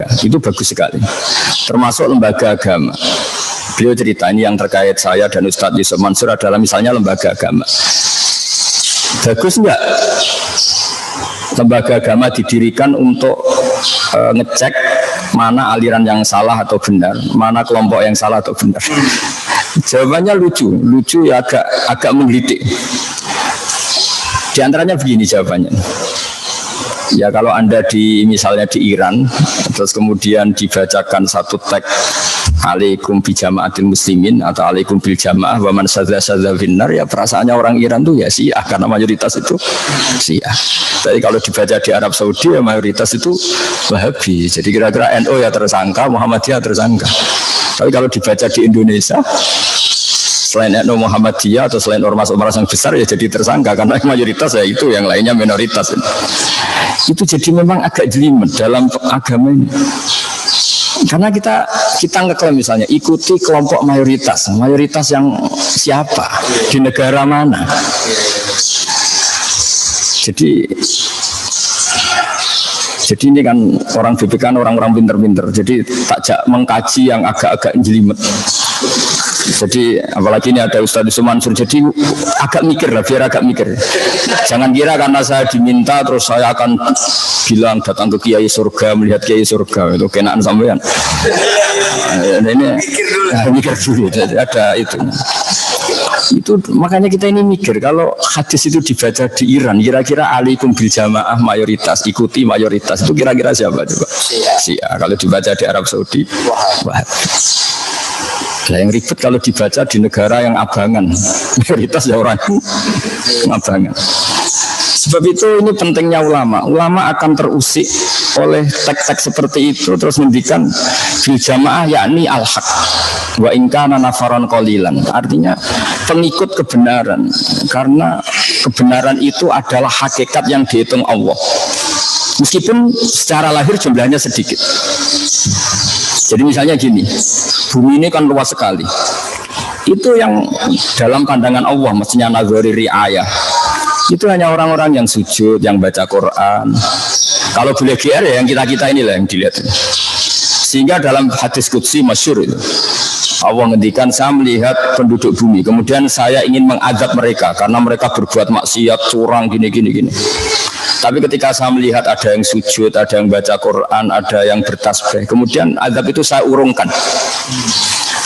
lembaga. Itu bagus sekali. Termasuk lembaga agama. Beliau cerita ini yang terkait saya dan Ustadz Yusuf Mansur adalah misalnya lembaga agama. Bagus enggak? Lembaga agama didirikan untuk ngecek mana aliran yang salah atau benar, mana kelompok yang salah atau benar. Jawabannya lucu ya agak menggelitik. Di antaranya begini jawabannya. Ya kalau Anda misalnya di Iran, terus kemudian dibacakan satu teks alaikum bi jamaatil muslimin atau alaikum bil jamaah wa man sadza finnar, ya perasaannya orang Iran tuh ya Syiah karena mayoritas itu Syiah. Tapi kalau dibaca di Arab Saudi ya mayoritas itu Wahabi. Jadi kira-kira NU ya tersangka, Muhammadiyah tersangka. Tapi kalau dibaca di Indonesia selain NU Muhammadiyah atau selain ormas-ormas yang besar ya jadi tersangka karena mayoritas ya itu, yang lainnya minoritas. Itu jadi memang agak jelimet dalam agama ini. Karena kita ngeklaim misalnya ikuti kelompok mayoritas yang siapa di negara mana. Jadi ini kan orang BPK orang-orang pinter-pinter. Jadi takjak mengkaji yang agak-agak jelimet. Jadi apalagi ini ada Ustadz Yusuf Mansur, jadi agak mikir lah, biar agak mikir. Jangan kira karena saya diminta terus saya akan bilang datang ke Kiai surga, melihat Kiai surga, itu kenaan sampean. Ini mikir dulu, ada itu. Itu makanya kita ini mikir kalau hadis itu dibaca di Iran, kira-kira alaikum bil jamaah mayoritas, ikuti mayoritas, itu kira-kira siapa coba? Syiah. Kalau dibaca di Arab Saudi, Wahabi. Nah, yang ribet kalau dibaca di negara yang abangan, mayoritas ya orang abangan. Sebab itu ini pentingnya ulama. Ulama akan terusik oleh teks-teks seperti itu terus mendikan bil jamaah yakni al-haq wa in kana nafaran qalilan. Artinya pengikut kebenaran, karena kebenaran itu adalah hakikat yang dihitung Allah. Meskipun secara lahir jumlahnya sedikit. Jadi misalnya gini, bumi ini kan luas sekali. Itu yang dalam pandangan Allah mestinya nazari riayah. Itu hanya orang-orang yang sujud, yang baca Quran. Kalau boleh GR ya yang kita-kita inilah yang dilihat. Sehingga dalam hadis qudsi masyhur itu Allah ngendikan, saya melihat penduduk bumi, kemudian saya ingin mengadab mereka karena mereka berbuat maksiat, curang, gini. Tapi ketika saya melihat ada yang sujud, ada yang baca Quran, ada yang bertasbih, kemudian azab itu saya urungkan.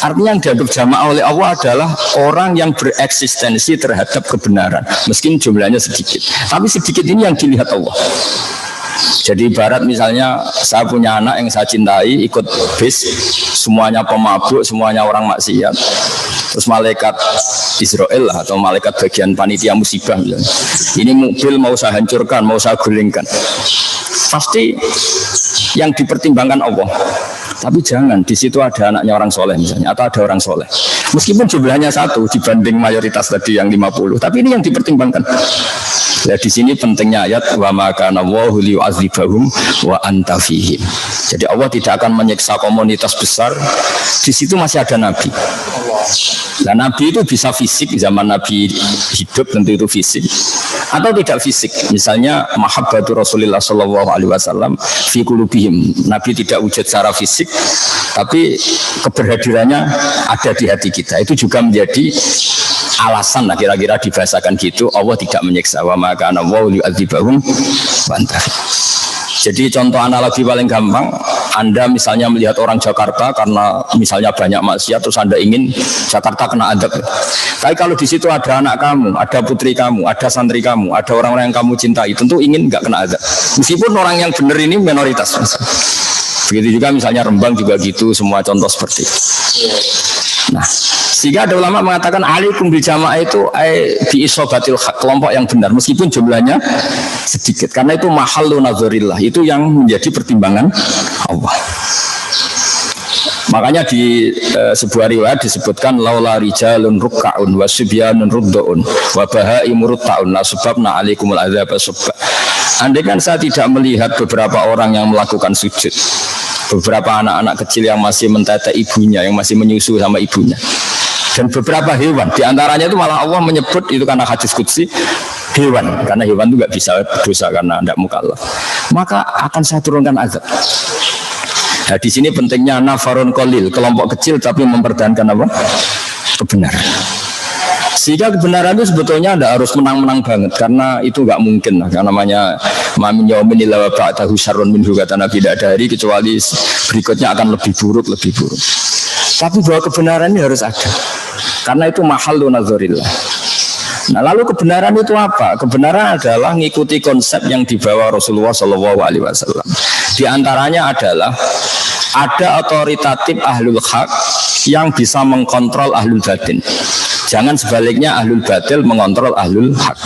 Artinya yang dianggap jamaah oleh Allah adalah orang yang bereksistensi terhadap kebenaran, meskipun jumlahnya sedikit. Tapi sedikit ini yang dilihat Allah. Jadi ibarat misalnya saya punya anak yang saya cintai ikut bis, semuanya pemabuk, semuanya orang maksiat. Terus malaikat Israel atau malaikat bagian panitia musibah misalnya, ini mobil mau saya hancurkan, mau saya gulingkan, pasti yang dipertimbangkan Allah. Tapi jangan di situ ada anaknya orang soleh misalnya, atau ada orang soleh. Meskipun jumlahnya satu dibanding mayoritas tadi yang 50, tapi ini yang dipertimbangkan. Nah, di sini pentingnya ayat wa ma kana Allahu liyu'adzibahum wa anta fihim. Jadi Allah tidak akan menyiksa komunitas besar. Di situ masih ada nabi. Nah, nabi itu bisa fisik, zaman nabi hidup tentu itu fisik, atau tidak fisik. Misalnya mahabbatu Rasulullah sallallahu alaihi wasallam fi qulubihim. Nabi tidak wujud secara fisik, tapi keberhadirannya ada di hati kita. Itu juga menjadi alasan lah kira-kira dibahasakan gitu, Allah tidak menyiksa. Wa ma kana Allahu liyu'adzibahum wa anta. Jadi contoh analogi paling gampang, Anda misalnya melihat orang Jakarta karena misalnya banyak maksiat, terus Anda ingin Jakarta kena adab. Tapi kalau di situ ada anak kamu, ada putri kamu, ada santri kamu, ada orang-orang yang kamu cintai, tentu ingin nggak kena adab. Meskipun orang yang benar ini minoritas. Begitu juga misalnya Rembang juga gitu, semua contoh seperti itu. Nah, sehingga ada ulama mengatakan alaikum bil jamaah itu bi isobatil haq, kelompok yang benar meskipun jumlahnya sedikit, karena itu mahallu nazarillah, itu yang menjadi pertimbangan Allah. Makanya di sebuah riwayat disebutkan laula rijalun ruk'aun wa subyanun ruddaun wa bahaimur ta'un la subabna alaikumul adzab subba. Andai kan saya tidak melihat beberapa orang yang melakukan sujud, beberapa anak-anak kecil yang masih mentete ibunya, yang masih menyusu sama ibunya, dan beberapa hewan, diantaranya itu malah Allah menyebut itu karena hadis qudsi hewan, karena hewan itu nggak bisa berdosa karena tidak mukallaf, maka akan saya turunkan azab. Nah, di sini pentingnya nafarun qalil, kelompok kecil tapi mempertahankan apa? Kebenaran. Sehingga kebenaran itu sebetulnya tidak harus menang-menang banget, karena itu nggak mungkin lah. Karena namanya mamin yaumin illa ba'dahu syarrun minhu, kata Nabi, tidak ada hari kecuali berikutnya akan lebih buruk. Tapi bahwa kebenaran ini harus ada, karena itu mahallu nadzorillah. Nah, lalu kebenaran itu apa? Kebenaran adalah mengikuti konsep yang dibawa Rasulullah SAW. Di antaranya adalah ada otoritatif ahlul haq yang bisa mengkontrol ahlul batin. Jangan sebaliknya ahlul batil mengontrol ahlul haq.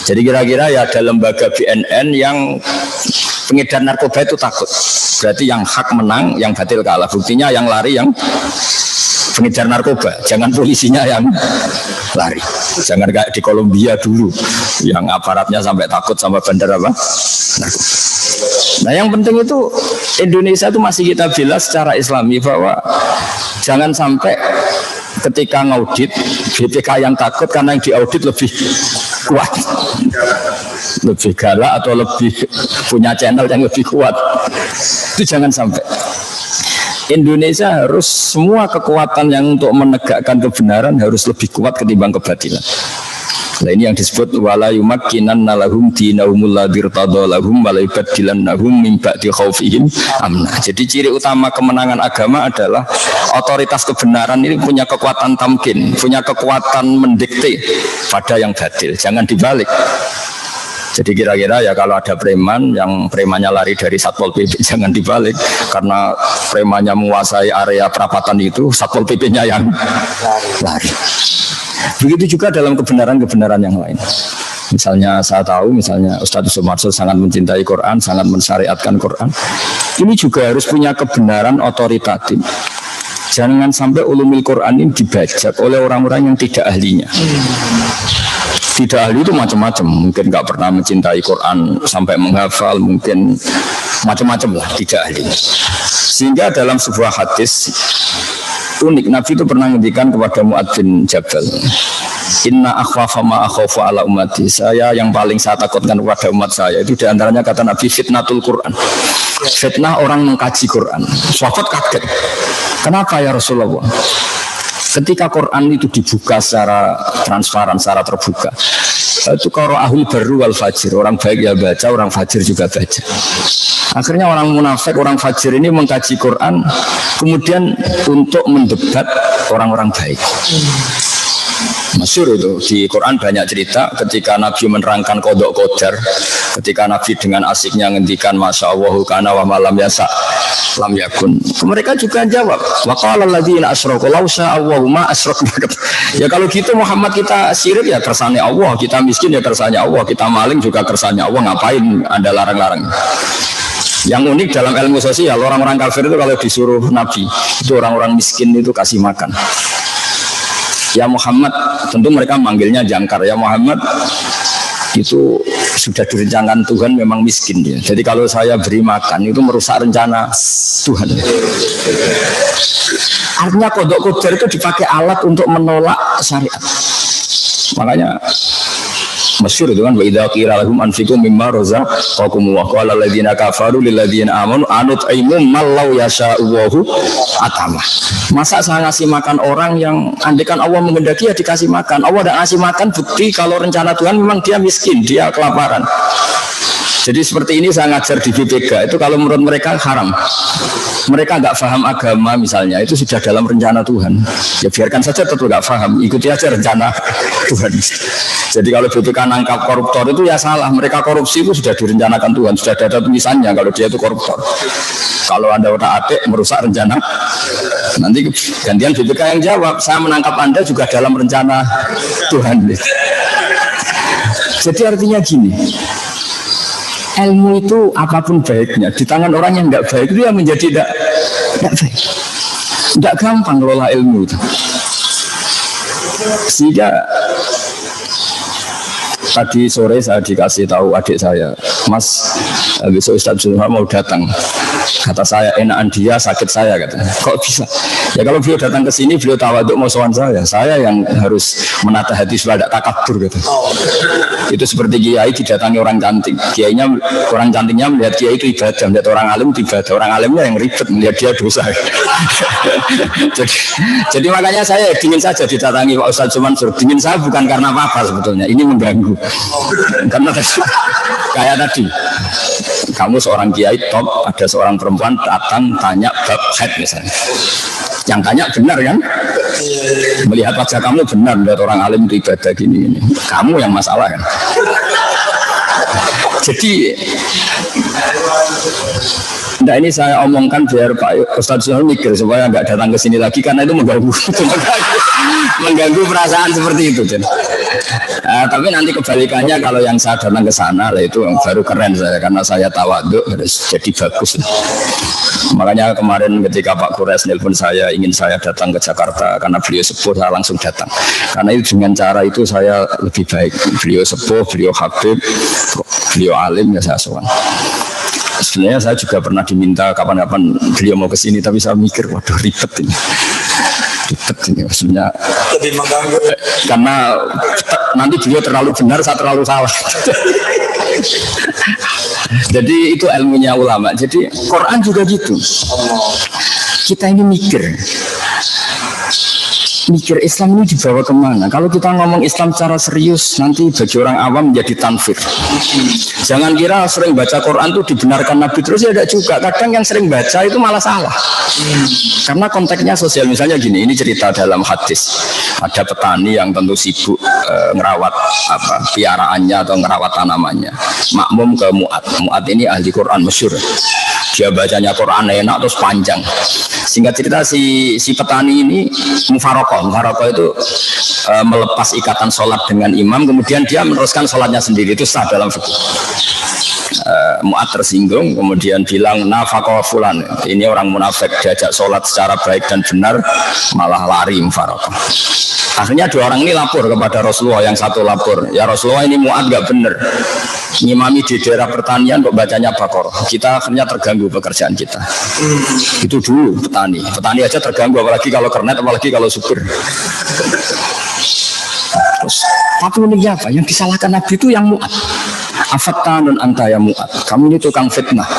Jadi kira-kira ya ada lembaga BNN yang pengedar narkoba itu takut. Berarti yang hak menang, yang batil kalah. Buktinya yang lari yang pengedar narkoba. Jangan polisinya yang lari. Jangan kayak di Kolombia dulu, yang aparatnya sampai takut sama bandar apa? Narkoba. Nah, yang penting itu Indonesia itu masih kita bela secara Islami bahwa jangan sampai ketika ngaudit BPK yang takut karena yang diaudit lebih kuat, lebih galak atau lebih punya channel yang lebih kuat. Itu jangan sampai. Indonesia harus semua kekuatan yang untuk menegakkan kebenaran harus lebih kuat ketimbang kebatilan. Nah, ini yang disebut wala yumakkinanna lahum dinahumul ladzi irtadha lahum wa la yubaddilannahum min ba'di khaufihim amna. Jadi ciri utama kemenangan agama adalah otoritas kebenaran ini punya kekuatan tamkin, punya kekuatan mendikte pada yang batil. Jangan dibalik. Jadi kira-kira ya kalau ada preman yang premannya lari dari Satpol PP, jangan dibalik, karena premannya menguasai area perapatan itu, Satpol PP-nya yang lari. Begitu juga dalam kebenaran-kebenaran yang lain. Misalnya saya tahu, misalnya Ustaz Yusuf Mansur sangat mencintai Quran, sangat mensyariatkan Quran. Ini juga harus punya kebenaran otoritatif. Jangan sampai ulumul Quran ini dibajak oleh orang-orang yang tidak ahlinya. Tidak ahli itu macam-macam, mungkin nggak pernah mencintai Quran sampai menghafal, mungkin macam-macam lah, tidak ahli. Sehingga dalam sebuah hadis unik, Nabi itu pernah ngendikan kepada Mu'adz bin Jabal, inna akhwafa ma akhafu ala ummati, saya yang paling saya takutkan kepada umat saya itu diantaranya kata Nabi fitnatul Quran, fitnah orang mengkaji Quran. Sahabat kaget, kenapa ya Rasulullah? Ketika Quran itu dibuka secara transparan, secara terbuka, itu qara'ahul barru wal fajir, orang baik ya baca, orang fajir juga baca. Akhirnya orang munafik, orang fajir ini mengkaji Quran, kemudian untuk mendebat orang-orang baik. Masyhur itu di Quran banyak cerita ketika Nabi menerangkan qadha qadar, ketika Nabi dengan asiknya ngendikan masya Allah kana wa malam yasa lam yakun. Mereka juga jawab wa qala alladziina asyraku law syaa Allahu ma asyrakna. Ya kalau gitu Muhammad kita syirik ya kersane Allah, kita miskin ya kersane Allah, kita maling juga kersane Allah, ngapain Anda larang-larang? Yang unik dalam ilmu sosial, orang-orang kafir itu kalau disuruh Nabi, itu orang-orang miskin itu kasih makan. Ya Muhammad, tentu mereka manggilnya jangkar. Ya Muhammad, itu sudah direncanakan Tuhan memang miskin dia. Jadi kalau saya beri makan itu merusak rencana Tuhan. Artinya qadha qadar itu dipakai alat untuk menolak syariat. Makanya masyhur itu kan, wa idza qila lahum anfiqu mimma razaqakum wa qala alladziina kafaru lil ladziina amanu anut'imu man law yasha'u atama. Masa saya ngasih makan orang yang andekan Allah menghendaki ya dikasih makan. Allah tidak ngasih makan, bukti kalau rencana Tuhan memang dia miskin, dia kelaparan. Jadi seperti ini saya ngajar di BPK itu kalau menurut mereka haram. Mereka nggak paham agama misalnya, itu sudah dalam rencana Tuhan. Ya biarkan saja tetap nggak paham, ikuti aja rencana Tuhan. Jadi kalau BPK nangkap koruptor itu ya salah. Mereka korupsi itu sudah direncanakan Tuhan, sudah ada tulisannya kalau dia itu koruptor. Kalau Anda udah atik merusak rencana, nanti gantian BPK yang jawab, saya menangkap Anda juga dalam rencana Tuhan. Jadi artinya gini, ilmu itu apapun baiknya di tangan orang yang tidak baik itu yang menjadi tidak baik. Tidak gampang ngelola ilmu itu. Sehingga Tadi sore saya dikasih tahu adik saya, Mas, besok Ustaz Zulhar mau datang. Kata saya, enakan dia, sakit saya katanya. Kok bisa? Ya kalau beliau datang ke sini, beliau tawaduk mau sowan saya yang harus menata hati supaya tidak takabur gitu. Itu seperti kiai didatangi orang cantik. Kiainya, orang cantiknya melihat kiai itu ibadah, melihat orang alim itu ibadah. Orang alimnya yang ribet melihat dia dosa. jadi makanya saya dingin saja didatangi Pak Ustaz Mansur. Dingin saya bukan karena apa-apa sebetulnya. Ini mengganggu. Karena kayak tadi, kamu seorang kiai top, ada seorang perempuan datang tanya bab haid misalnya. Yang tanya benar kan? Melihat wajah kamu benar, melihat orang alim itu ibadah gini. Kamu yang masalah kan? Jadi, nah ini saya omongkan biar Pak Ustadz Zulhar mikir supaya nggak datang ke sini lagi karena itu mengganggu perasaan seperti itu. Tapi nanti kebalikannya kalau yang saya datang ke sana itu baru keren saya karena saya tawaduk harus jadi bagus. Makanya kemarin ketika Pak Kures nelpon saya ingin saya datang ke Jakarta karena beliau sepuh, saya langsung datang. Karena itu dengan cara itu saya lebih baik. Beliau sepuh, beliau habib, beliau alim ya saya sowan. Sebenarnya saya juga pernah diminta kapan-kapan beliau mau ke sini, tapi saya mikir waduh ribet ini maksudnya lebih mengganggu karena nanti beliau terlalu benar, saya terlalu salah. Jadi itu ilmunya ulama. Jadi Quran juga gitu. Kita ini mikir Islam ini dibawa kemana? Kalau kita ngomong Islam secara serius, nanti bagi orang awam menjadi tanfir. Jangan kira sering baca Quran itu dibenarkan Nabi terus, ya tidak juga. Kadang yang sering baca itu malah salah. Karena konteksnya sosial. Misalnya gini, ini cerita dalam hadis. Ada petani yang tentu sibuk ngerawat piaraannya atau ngerawat tanamannya. Makmum ke Mu'ad. Mu'ad ini ahli Quran masyhur. Dia bacanya Quran enak terus panjang. Singkat cerita si petani ini mufarokoh itu melepas ikatan sholat dengan imam, kemudian dia meneruskan sholatnya sendiri. Itu sah dalam fikih. Mu'ad tersinggung, kemudian bilang nafaqah fulan, ini orang munafik, diajak sholat secara baik dan benar malah lari mufarokoh. Akhirnya dua orang ini lapor kepada Rasulullah. Yang satu lapor, ya Rasulullah ini Mu'ad gak benar, ngimami di daerah pertanian kok bacanya Baqarah. Kita akhirnya terganggu pekerjaan kita. Itu dulu petani aja terganggu, apalagi kalau kernet, apalagi kalau supir. Terus, tapi ini apa? Yang disalahkan Nabi itu yang Mu'ad. Afattanun anta ya Mu'ad, kamu ini tukang fitnah.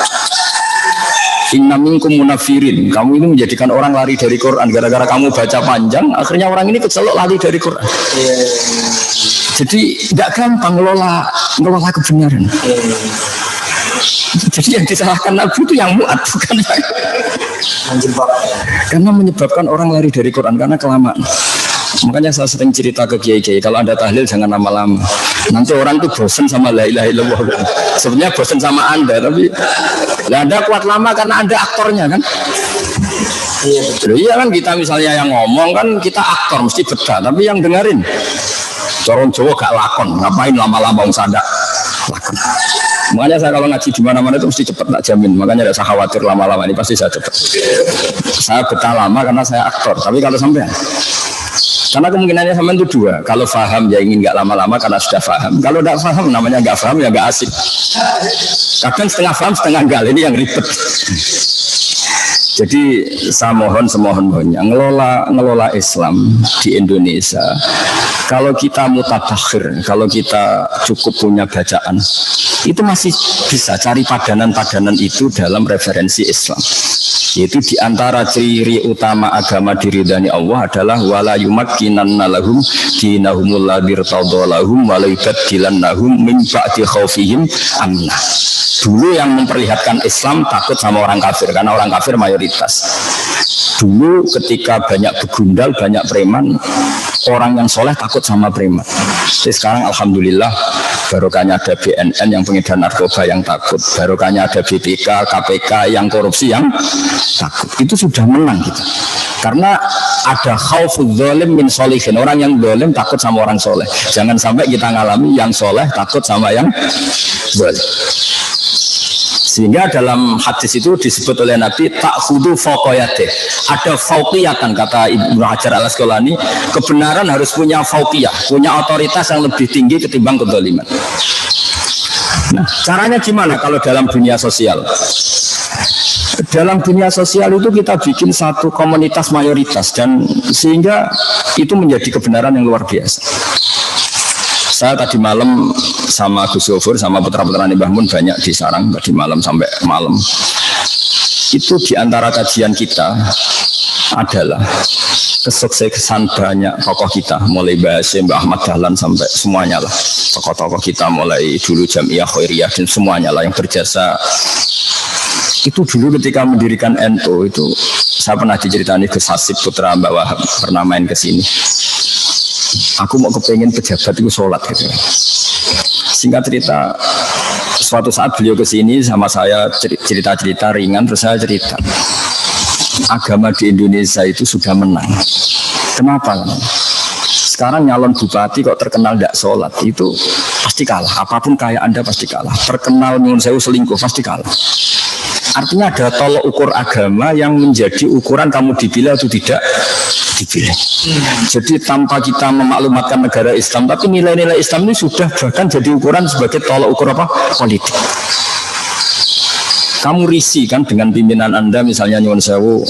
Inna minkum munafirin, kamu ini menjadikan orang lari dari Quran. Gara-gara kamu baca panjang, akhirnya orang ini kecelok lari dari Quran. Jadi tidak gampang ngelola kebenaran. Jadi yang disalahkan Nabi itu yang Mu'ad, bukan yang karena menyebabkan orang lari dari Quran karena kelamaan. Makanya saya sering cerita ke kiai-kiai, kalau Anda tahlil jangan lama-lama. Nanti orang tuh bosan sama la ilaha illallah. Sebenarnya bosan sama Anda, tapi Anda kuat lama karena Anda aktornya kan. Iya betul. Iya kan, kita misalnya yang ngomong kan kita aktor mesti betah, tapi yang dengerin corong Jawa gak lakon, ngapain lama-lama sada lakon. Makanya saya kalau ngaji di mana-mana itu mesti cepat, tak jamin. Makanya tidak usah khawatir lama-lama, ini pasti saya cepat. Saya betah lama karena saya aktor, tapi kalau sampai karena kemungkinannya sama itu dua. Kalau paham ya ingin nggak lama-lama karena sudah paham. Kalau tidak paham namanya nggak paham ya nggak asik. Kadang setengah paham setengah enggak, ini yang ribet. Jadi saya semohon-mohonnya ngelola Islam di Indonesia. Kalau kita mutadakhir, kalau kita cukup punya bacaan, itu masih bisa cari padanan-padanan itu dalam referensi Islam. Yaitu diantara ciri utama agama diridani Allah adalah wala yumakkinanna lahum dinahumul ladzi irtadalahum wa la yubaddilannahum min ba'di khaufihim amna. Dulu yang memperlihatkan Islam takut sama orang kafir karena orang kafir mayoritas. Dulu ketika banyak begundal, banyak preman, orang yang soleh takut sama preman. Jadi sekarang alhamdulillah barokahnya ada BNN yang pengedar narkoba yang takut, barokahnya ada BPK, KPK yang korupsi yang takut. Itu sudah menang kita. Karena ada khauful zalim min sholihin, orang yang zalim takut sama orang soleh. Jangan sampai kita ngalami yang soleh takut sama yang zalim. Sehingga dalam hadis itu disebut oleh Nabi ta'khudhu fawqiyatih. Ada fauqiyatan kata Ibnu Hajar Al-Asqalani, kebenaran harus punya fauqiyah, punya otoritas yang lebih tinggi ketimbang kezaliman. Nah, caranya gimana kalau dalam dunia sosial? Dalam dunia sosial itu kita bikin satu komunitas mayoritas dan sehingga itu menjadi kebenaran yang luar biasa. Saya tadi malam sama Gus Gofur sama putra-putra Mbah Mun banyak di sarang tadi malam sampai malam. Itu diantara kajian kita adalah kesuksesan banyak tokoh kita, mulai Mbah Ahmad Dahlan sampai semuanya lah, tokoh-tokoh kita mulai dulu Jamiah Khairiyah dan semuanya lah yang berjasa. Itu dulu ketika mendirikan NU itu saya pernah diceritani Gus Hasib putra Mbak Wahab pernah main ke sini. Aku mau kepengen pejabat itu sholat gitu. Singkat cerita, suatu saat beliau ke sini sama saya cerita-cerita ringan, terus saya cerita agama di Indonesia itu sudah menang. Kenapa? Sekarang nyalon bupati kok terkenal tidak sholat, itu pasti kalah. Apapun kaya Anda pasti kalah. Terkenal nyun sewu selingkuh pasti kalah. Artinya ada tolok ukur agama yang menjadi ukuran kamu dipilih atau tidak dipilih. Jadi tanpa kita memaklumatkan negara Islam, tapi nilai-nilai Islam ini sudah bahkan jadi ukuran sebagai tolok ukur apa? Politik. Kamu risih kan dengan pimpinan Anda misalnya nyuwun sewu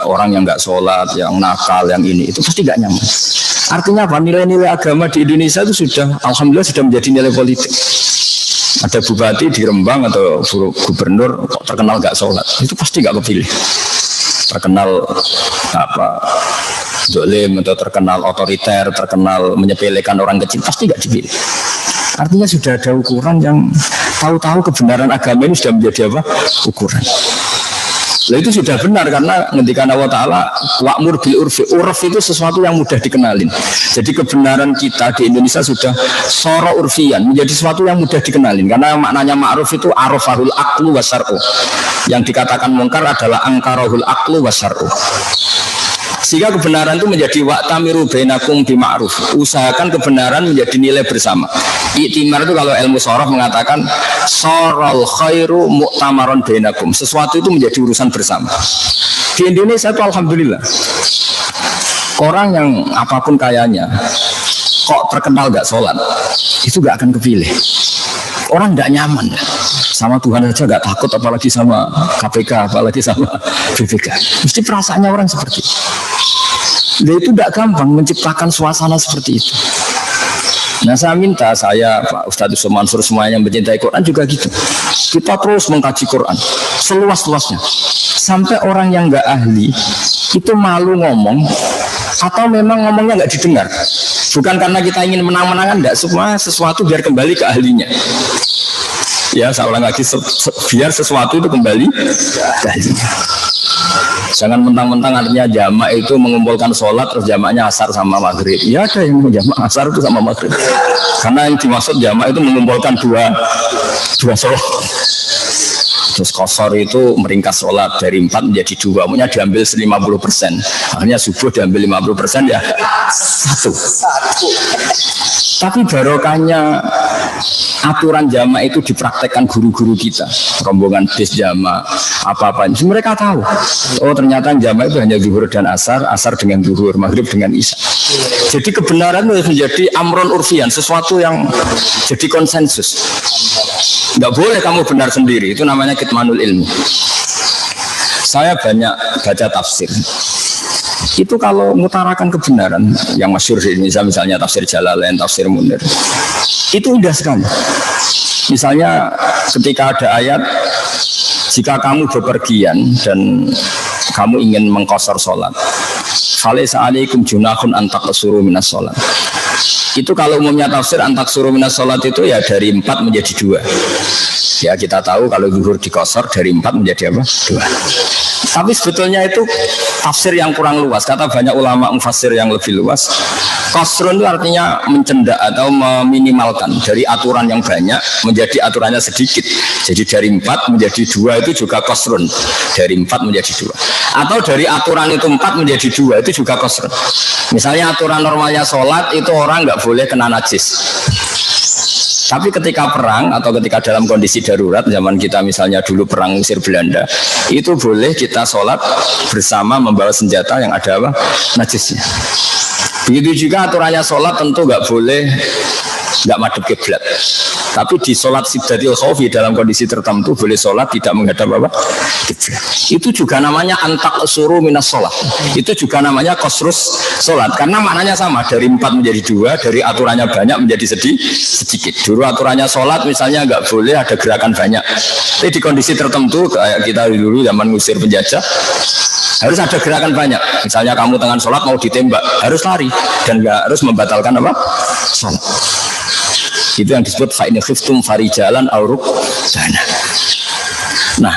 orang yang nggak sholat, yang nakal, yang ini itu pasti nggak nyaman. Artinya apa? Nilai-nilai agama di Indonesia itu sudah, alhamdulillah sudah menjadi nilai politik. Ada bupati di Rembang atau gubernur kok terkenal nggak sholat, itu pasti nggak kepilih. Terkenal apa dolim atau terkenal otoriter, terkenal menyepelekan orang kecil, pasti nggak dipilih. Artinya sudah ada ukuran yang tahu-tahu kebenaran agama ini sudah menjadi apa? Ukuran. Nah itu sudah benar karena ngendikan Allah Ta'ala wa'mur bil urfi. Urf itu sesuatu yang mudah dikenalin. Jadi kebenaran kita di Indonesia sudah soro urfian, menjadi sesuatu yang mudah dikenalin. Karena maknanya ma'ruf itu arafahul aqlu wasar'u. Yang dikatakan mungkar adalah angkarahul aqlu wasar'u. Sehingga kebenaran itu menjadi wa'tamiru bainakum bima'ruf. Usahakan kebenaran menjadi nilai bersama. Iktimar itu kalau ilmu sorof mengatakan sorol khairu mu'tamaron bainakum. Sesuatu itu menjadi urusan bersama. Di Indonesia itu alhamdulillah orang yang apapun kayanya kok terkenal gak sholat itu gak akan kepilih. Orang gak nyaman sama Tuhan saja gak takut, apalagi sama KPK, apalagi sama BPK. Mesti perasaannya orang seperti itu. Dan itu tidak gampang menciptakan suasana seperti itu. Nah saya minta Pak Ustadz Yusuf Mansur semuanya yang mencintai Quran juga gitu. Kita terus mengkaji Quran seluas-luasnya sampai orang yang nggak ahli itu malu ngomong atau memang ngomongnya nggak didengar. Bukan karena kita ingin menang-menangan, enggak, semua sesuatu biar kembali ke ahlinya. Ya saya ulang lagi, biar sesuatu itu kembali ke ahlinya. Jangan mentang-mentang artinya jamak itu mengumpulkan sholat terus jamaknya asar sama maghrib. Ya ada yang jamak asar itu sama maghrib. Karena yang dimaksud jamak itu mengumpulkan dua sholat. Terus qasar itu meringkas sholat dari 4 menjadi 2. Maunya diambil 50%. Akhirnya subuh diambil 50% ya 1. Tapi barokahnya aturan jamak itu dipraktekkan guru-guru kita, rombongan bis jamak apa-apa. Mereka tahu, oh ternyata jamak itu hanya zuhur dan asar, asar dengan zuhur, maghrib dengan isya. Jadi kebenaran itu menjadi amron urfian, sesuatu yang jadi konsensus. Nggak boleh kamu benar sendiri, itu namanya kitmanul ilmi. Saya banyak baca tafsir. Itu kalau mengutarakan kebenaran yang masyhur di Indonesia, misalnya tafsir Jalalain, tafsir Munir, itu indah sekali. Misalnya ketika ada ayat, jika kamu bepergian dan kamu ingin mengqasar sholat, falaisa alaikum junahun an taqsuru minas sholat. Itu kalau umumnya tafsir an taqsuru minas sholat itu ya dari 4 menjadi 2. Ya kita tahu kalau zuhur diqasar dari 4 menjadi apa? 2. Tapi sebetulnya itu tafsir yang kurang luas. Kata banyak ulama mufassir yang lebih luas, qasrun itu artinya mencendak atau meminimalkan dari aturan yang banyak menjadi aturannya sedikit. Jadi dari 4 menjadi 2 itu juga qasrun. Dari 4 menjadi 2. Atau dari aturan itu 4 menjadi 2 itu juga qasrun. Misalnya aturan normalnya sholat itu orang nggak boleh kena najis. Tapi ketika perang atau ketika dalam kondisi darurat, zaman kita misalnya dulu perang Mesir Belanda, itu boleh kita sholat bersama membawa senjata yang ada apa? Najisnya. Begitu juga aturannya sholat tentu nggak boleh nggak madhep kiblat. Tapi di sholat siddatil khawfi dalam kondisi tertentu boleh sholat tidak menghadap apa? Kiblat. Itu juga namanya antak suruh minas sholat. Itu juga namanya kosrus sholat. Karena maknanya sama, dari 4 menjadi 2, dari aturannya banyak menjadi sedikit. Dulu aturannya sholat misalnya nggak boleh ada gerakan banyak. Tapi di kondisi tertentu kayak kita dulu zaman ngusir penjajah, harus ada gerakan banyak. Misalnya kamu tengah sholat mau ditembak, harus lari dan nggak harus membatalkan apa? Sholat. Itu yang disebut fa'in khiftum farijalan auruk dana. Nah,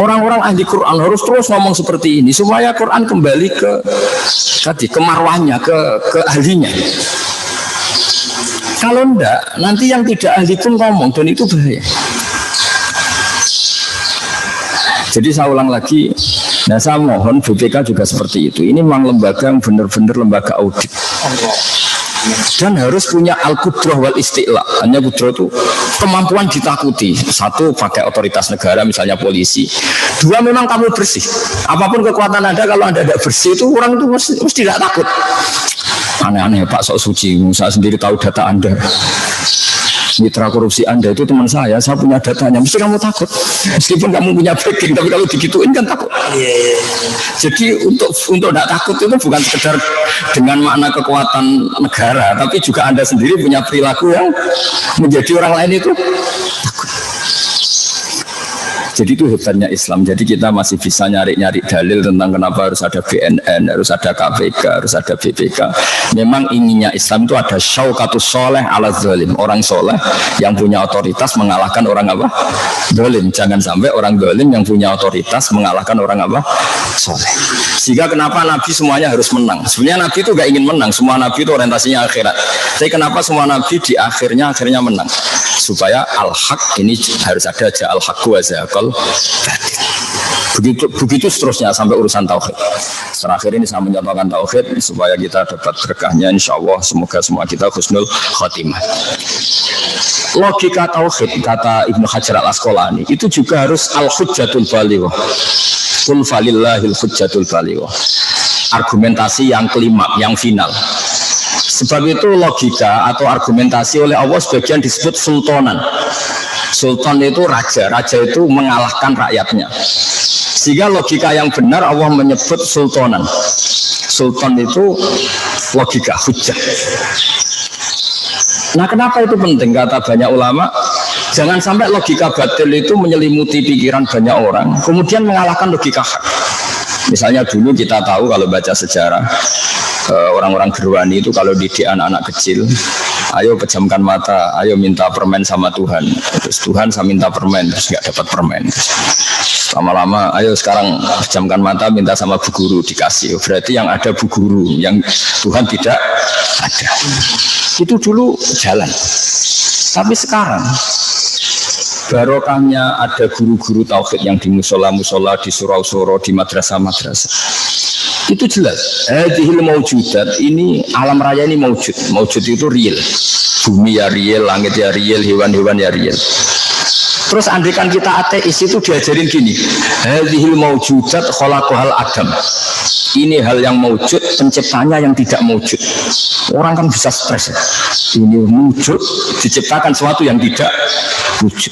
orang-orang ahli Quran harus terus ngomong seperti ini supaya Quran kembali ke marwahnya, ke ahlinya. Kalau enggak, nanti yang tidak ahli pun ngomong dan itu bahaya. Jadi saya ulang lagi, nah saya mohon BPK juga seperti itu. Ini memang lembaga yang benar-benar lembaga audit. Dan harus punya al-qudrah wal isti'la. Hanya qudrah itu kemampuan ditakuti. Satu, pakai otoritas negara misalnya polisi. Dua, memang kamu bersih. Apapun kekuatan Anda, kalau Anda tidak bersih itu orang itu mesti tidak takut. Aneh-aneh Pak sok suci, saya sendiri tahu data Anda. Mitra korupsi Anda itu teman saya punya datanya, mesti kamu takut. Meskipun kamu punya backing, tapi kalau digituin kan takut. Jadi untuk tidak takut itu bukan sekedar dengan makna kekuatan negara, tapi juga Anda sendiri punya perilaku yang menjadi orang lain itu takut. Jadi itu hebatnya Islam. Jadi kita masih bisa nyari-nyari dalil tentang kenapa harus ada BNN, harus ada KPK, harus ada BPK. Memang inginnya Islam itu ada syaukatus soleh ala zalim. Orang soleh yang punya otoritas mengalahkan orang apa? Zalim. Jangan sampai orang zalim yang punya otoritas mengalahkan orang apa? Soleh. Sehingga kenapa Nabi semuanya harus menang? Sebenarnya Nabi itu gak ingin menang. Semua Nabi itu orientasinya akhirat. Tapi kenapa semua Nabi di akhirnya menang? Supaya al-haq ini harus ada aja al-haq wa zaqal. Begitu seterusnya sampai urusan tauhid. Terakhir ini saya mencontohkan tauhid supaya kita dapat berkahnya, insya Allah. Semoga semua kita husnul khotimah. Logika tauhid kata Ibnu Hajar al-Asqalani itu juga harus al-hujjatul balighah. Qul falillahil hujjatul balighah. Argumentasi yang kelima, yang final. Sebab itu logika atau argumentasi oleh Allah sebagian disebut sultanan. Sultan itu raja, raja itu mengalahkan rakyatnya. Sehingga logika yang benar Allah menyebut sultanan. Sultan itu logika, hujjah. Nah kenapa itu penting? Kata banyak ulama, jangan sampai logika batil itu menyelimuti pikiran banyak orang, kemudian mengalahkan logika hak. Misalnya dulu kita tahu kalau baca sejarah, orang-orang Gerwani itu kalau didik anak-anak kecil, ayo pejamkan mata, ayo minta permen sama Tuhan. Terus Tuhan saya minta permen, terus nggak dapat permen. Lama-lama, ayo sekarang pejamkan mata, minta sama bu guru, dikasih. Berarti yang ada bu guru, yang Tuhan tidak ada. Itu dulu jalan. Tapi sekarang barokahnya ada guru-guru tauhid yang di musola-musola, di surau-surau, di madrasah-madrasah. Itu jelas. Hadhil maujudat, ini alam raya ini maujud. Maujud itu real. Bumi ya real, langit ya real, hewan-hewan ya real. Terus andikan kita ateis itu diajarin gini. Hadhil maujudat khalaqahal adam. Ini hal yang maujud, penciptanya yang tidak maujud. Orang kan bisa stres. Ini wujud, diciptakan sesuatu yang tidak wujud.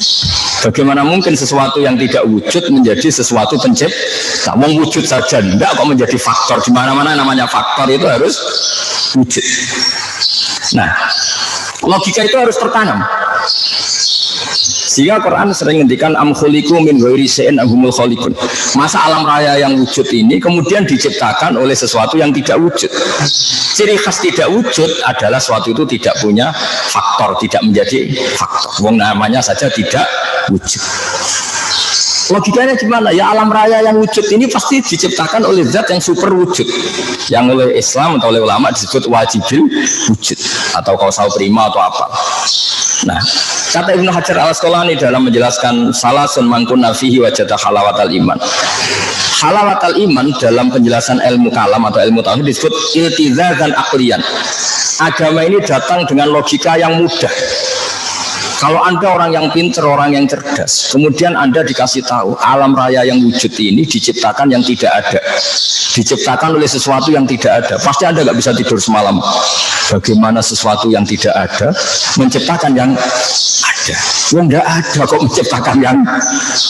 Bagaimana mungkin sesuatu yang tidak wujud menjadi sesuatu pencipta? Wong wujud saja enggak kok menjadi faktor. Di mana-mana namanya faktor itu harus wujud. Nah, logika itu harus tertanam. Sehingga Quran sering ngendikan am khuliqu min ghairi syai'in ahumul khaliqun. Masa alam raya yang wujud ini kemudian diciptakan oleh sesuatu yang tidak wujud. Ciri khas tidak wujud adalah sesuatu itu tidak punya faktor, tidak menjadi faktor. Wong namanya saja tidak wujud. Logikanya gimana? Ya alam raya yang wujud ini pasti diciptakan oleh zat yang super wujud, yang oleh Islam atau oleh ulama disebut wajibil wujud atau kausal prima atau apa. Nah, kata Ibnu Hajar al-Asqalani dalam menjelaskan salasun mangkunna fihi wajada halawatal iman. Halawatal iman dalam penjelasan ilmu kalam atau ilmu tauhid disebut iltizazan aqliyan. Agama ini datang dengan logika yang mudah. Kalau Anda orang yang pintar, orang yang cerdas, kemudian Anda dikasih tahu alam raya yang wujud ini diciptakan yang tidak ada, diciptakan oleh sesuatu yang tidak ada, pasti Anda nggak bisa tidur semalam. Bagaimana sesuatu yang tidak ada menciptakan yang ada? Ya nggak ada kok menciptakan yang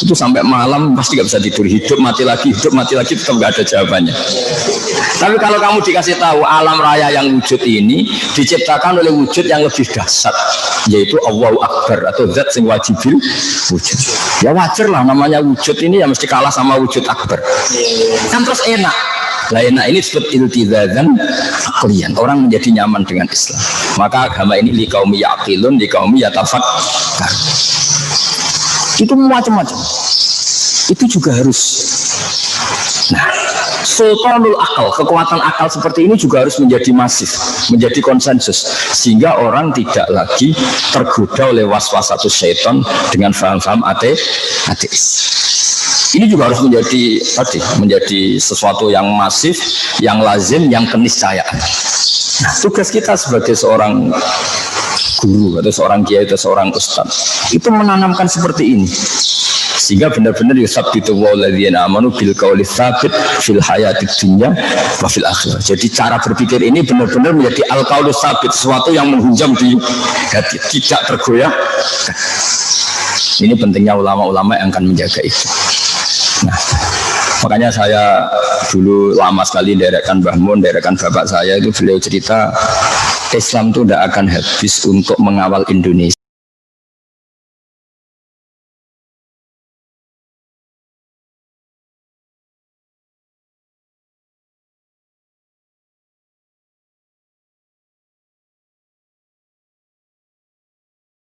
itu, sampai malam pasti nggak bisa tidur, hidup mati lagi tetap nggak ada jawabannya. Tapi kalau kamu dikasih tahu alam raya yang wujud ini diciptakan oleh wujud yang lebih dahsyat, yaitu Allahu Akbar atau zat sing wajibil wujud, ya wajar lah namanya wujud ini ya mesti kalah sama wujud akbar kan, terus enak lah. Enak ini disebut iltizazan aklian, orang menjadi nyaman dengan Islam. Maka agama ini liqaumi yaqilun, liqaumi yatafakkar. Itu macam-macam, itu juga harus. Nah, sultanul akal, kekuatan akal seperti ini juga harus menjadi masif, menjadi konsensus, sehingga orang tidak lagi tergoda oleh was-wasatus syaitan dengan faham-faham ateis. Ini juga harus menjadi sesuatu yang masif, yang lazim, yang keniscayaan. Nah, tugas kita sebagai seorang guru atau seorang kiai atau seorang ustaz itu menanamkan seperti ini, sehingga benar-benar yusabbitu walladzina amanu bil qauli tsabit fil hayatid dunya wa fil akhirah. Jadi cara berpikir ini benar-benar menjadi al qaulu tsabit, sesuatu yang menghunjam di hati, tidak tergoyah. Ini pentingnya ulama-ulama yang akan menjaga itu. Nah, makanya saya dulu lama sekali derekan Mbah Mun, derekan bapak saya itu, beliau cerita Islam itu tidak akan habis untuk mengawal Indonesia.